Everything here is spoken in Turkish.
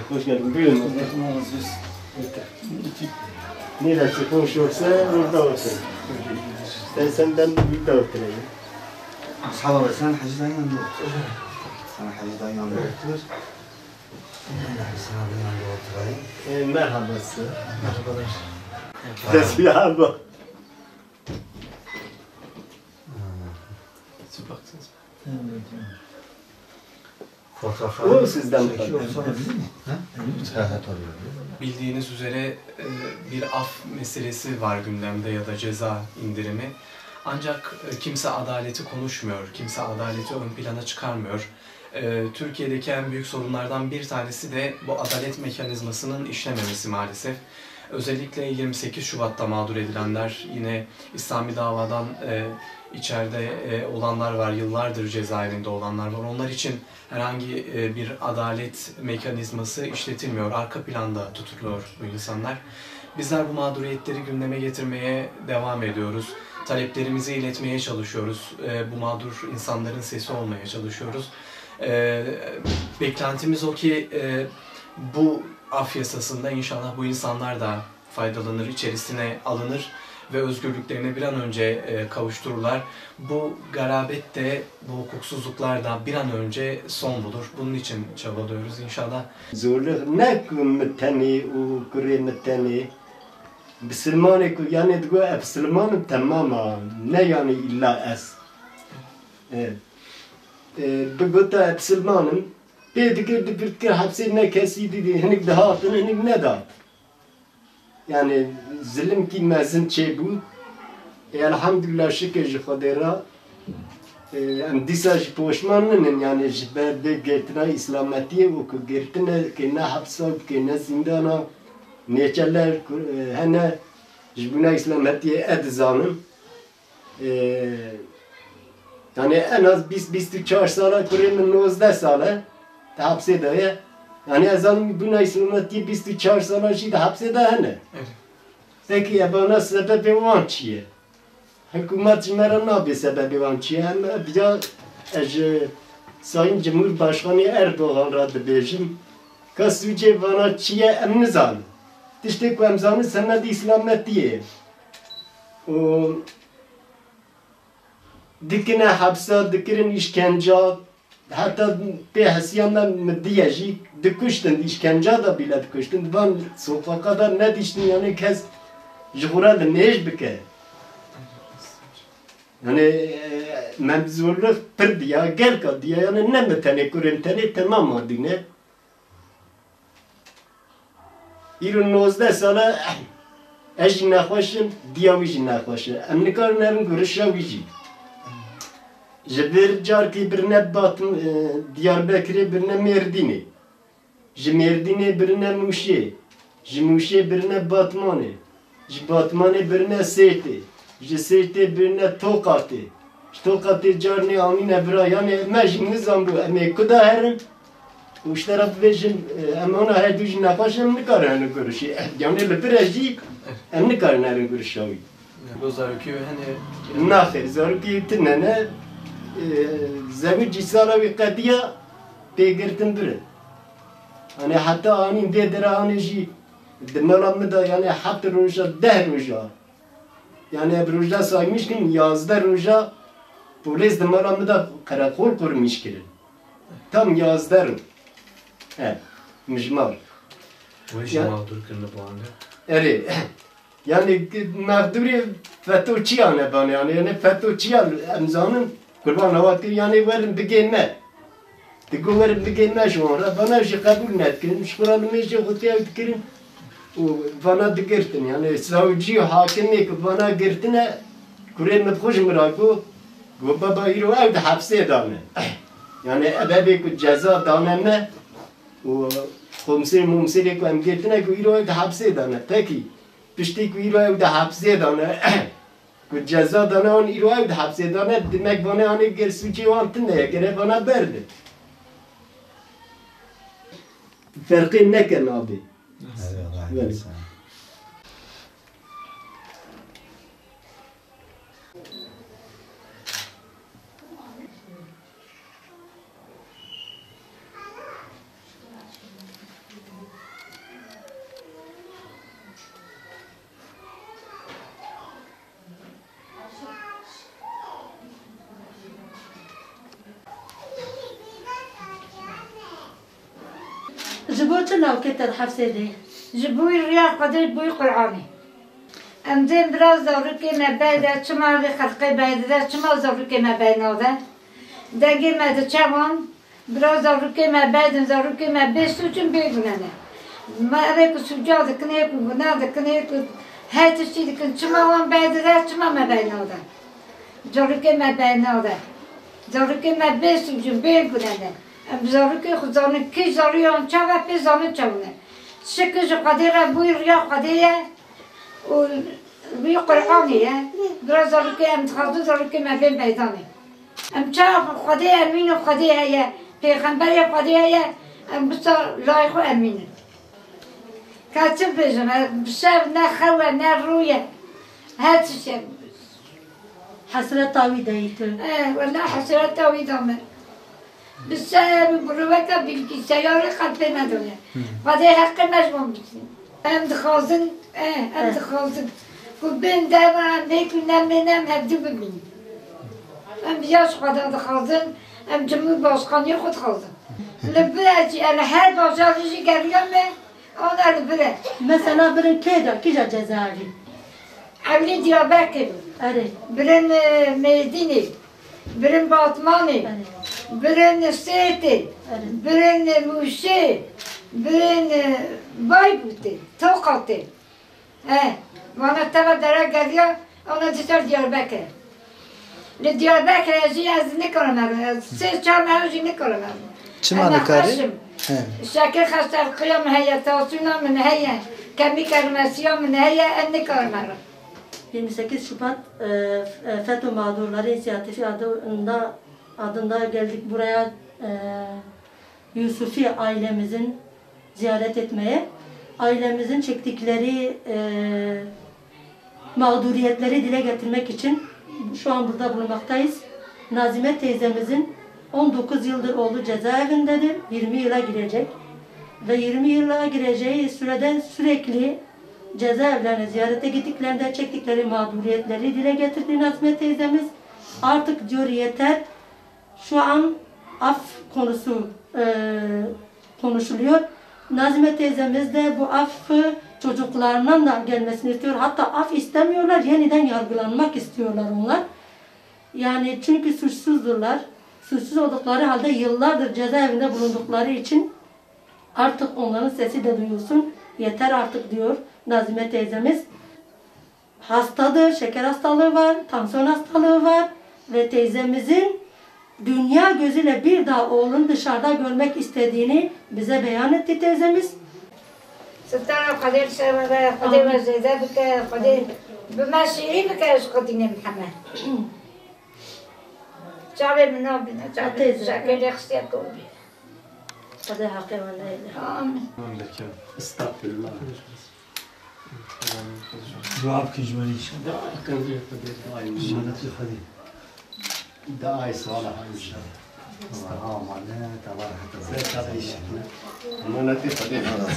Hoş geldin. Buyurun. Neresi konuşuyorsa orada otur. Ben senden burada oturayım. Sağ ol, sen Hacı'dan yanında otur. Sen Hacı'dan yanında otur. Sana bir yanında oturayım. Merhabası. Merhabalar. Tesbiha bak. Siz baktınız mı? O sizden Bildiğiniz üzere bir af meselesi var gündemde ya da ceza indirimi. Ancak kimse adaleti konuşmuyor, kimse adaleti ön plana çıkarmıyor. Türkiye'deki en büyük sorunlardan bir tanesi de bu adalet mekanizmasının işlememesi maalesef. Özellikle 28 Şubat'ta mağdur edilenler, yine İslami davadan içeride olanlar var, yıllardır cezaevinde olanlar var. Onlar için herhangi bir adalet mekanizması işletilmiyor, arka planda tutuluyor bu insanlar. Bizler bu mağduriyetleri gündeme getirmeye devam ediyoruz. Taleplerimizi iletmeye çalışıyoruz. Bu mağdur insanların sesi olmaya çalışıyoruz. Beklentimiz o ki bu af yasasında inşallah bu insanlar da faydalanır, içerisine alınır ve özgürlüklerine bir an önce kavuştururlar. Bu garabet de, bu hukuksuzluklar da bir an önce son bulur. Bunun için çabalıyoruz inşallah. Zorluk ne kümmeteni o küremmeteni. Müslümanı ku yani diyor Müslümanım tamam ne yani illa es. Evet. Bugüta Müslümanım. Bir hapse ne kesiydi henüz daha atın henüz ne da. Yani zulüm ki mezun çebu. Elhamdülillah şükür Khudera. Em disaj poşmanın yani jiberde getira İslamiyetiye o ku gertine ki ne hapsa ki ne zindana ne çeller hene jibuna İslamiyetiye edzanım. Yani en az 24 sala kuremin 19 sala hapse daya. Yani ezan buna İslamiyetiye 24 sala şey de hapse daya ne? Peki ya bana sebebi var çiye. Hükümet cimera ne bir sebebi var çiye ama bir de Sayın Cumhurbaşkanı Erdoğan radı bejim. Kasıcı bana çiye emnizan. İşte bu emzanı senedi İslamiyetiye. O dikine hapsa, dikirin işkence, hatta bir hasyanla müddiyeci dikuştun, işkence da bile dikuştun. Ben sokakta ne diştin yani kes juralı neş bike. Yani mevzuluk pır diye gel ka diye yani ne metene kurin tane tamam adine. İrun 19 sala eş nahoşum, diyavici nahoşum. Emnikar nerin görüşavici. Jibir car ki birine Batım, Diyarbakır'ı birine Merdin'i. Merdin'i birine Muşi. Muşi birine Batman'ı. Batman'ı birine Seyt'i. Seyt'i birine Tokat'ı. Tokat'ı car ne amine bira yani mecim nizam bu. Eme kuda herim. Uç taraf vejim ama ona her düzü nakaşım ne kararını görüşü. Yani lepireci em ne kararını görüşü. Bu zarükü hani Nafer zarükü tinene Zavıcı sala kadiye peygertin biri. Hani hatta anin dedere aneci demelamı da yani hatta roja deh roja. Yani bir roja saymış ki yazda roja polis demelamı da karakol kurmuş ki. Tam yazda. Evet, mecmar. bu işi mağdur kırını bu anda. Evet. Yani mağduri FETÖ'çi bana yani FETÖ'çi emzanın kurban havat yani verin beginme. Digo verin beginme şu an. Bana şey kabul netkirim. Şuranı meşe hutiya etkirim. O bana digirtin yani savcı hakimi bana girtine kurem mefhuş mıraku. Bu baba yürü evde hapse dame. Yani ebebi ku ceza dame o komiser mumseri ku em girtine ku yürü evde hapse dame. Peki pişti ku yürü evde hapse dame. Ku ceza dana on yürü evde hapse dame demek bana hani gersuci vantın ne gene bana verdi. Farkı ne kan abi? Evet. جبوت لو كنت الحفصة دي جبوي الرياض قدر بوي قرآني أمزين براز زوركي ما بايدة شما ذي خلقي بايدة شما زوركي ما باينه ده دقي ما تشامون براز زوركي ما بايدة زوركي ما بيستو جن بيقنانه ما أريك سجاد كنيك وبناد كنيك هات الشيء كن شما وان بايدة شما ما باينه ده زوركي ما باينه ده زوركي ما بيستو جن بيقنانه أم زوركي خزانه كي زوريون شوا في زانه شونه شكل قديرة بوي الرياض قديرة وبي قرآني درا زاركي أم تخاطو زاركي ما بين بيضاني أم شاف قضية أمين وقضية هي پیغمبر قضية هي أم بسا لايقو أمين كاتب بيجم بشاب نا خوة نا روية هات الشاب حسرة طاوي دايتو والله حسرة طاوي دامن بساب بروكا بالكي سيارة قد ما دنيا قضية حق مجموع بسين أم دخازن أم دخازن وبين دابا نيك نام هبدو بمين أم بياش قدا دخازن أم جمو باشقان يخد خازن لبلاجي أنا هر باشارجي قريم أنا لبلاج مثلا برن كيدا كيجا جزائري عملي ديابكر أري برن ميديني برن باطماني أري برن سيتي برن موشي برن بايبوتي توقاتي وانا تبع درا قرية انا ديتر دياربكر لدياربكر يجي از نكرم سه چهار ماه يجي نكرم چه معنی کاری؟ شكل خسته القيام هي توصينا من هي كمي كرمسيا من هي نكرم 28 Şubat FETÖ Mağdurları İnisiyatifi adında geldik buraya Yusufi ailemizin ziyaret etmeye. Ailemizin çektikleri mağduriyetleri dile getirmek için şu an burada bulunmaktayız. Nazime teyzemizin 19 yıldır olduğu cezaevindedir. 20 yıla girecek. Ve 20 yıla gireceği sürede sürekli cezaevlerine ziyarete gittiklerinde çektikleri mağduriyetleri dile getirdi Nazime teyzemiz. Artık diyor yeter. Şu an af konusu konuşuluyor. Nazime teyzemiz de bu affı çocuklarından da gelmesini istiyor. Hatta af istemiyorlar, yeniden yargılanmak istiyorlar onlar. Yani çünkü suçsuzdurlar. Suçsuz oldukları halde yıllardır cezaevinde bulundukları için artık onların sesi de duyulsun. Yeter artık diyor Nazime teyzemiz. Hastadır, şeker hastalığı var, tansiyon hastalığı var ve teyzemizin dünya gözüyle bir daha oğlunu dışarıda görmek istediğini bize beyan etti teyzemiz. سترى قدير سبب قدير وزيدة بك قدير بمشيري بك يسقطني محمد شعبي من ربنا شعبي شكل يخصي قلبي Hadi hakkı ve la ilahe. آمين Estağfurullah. جواب کی جوانی شد Kıncı kadir daim. جانتی خدی Daim salih inşallah. ها معناها تبارك Sen tabi. Manati kadir. الله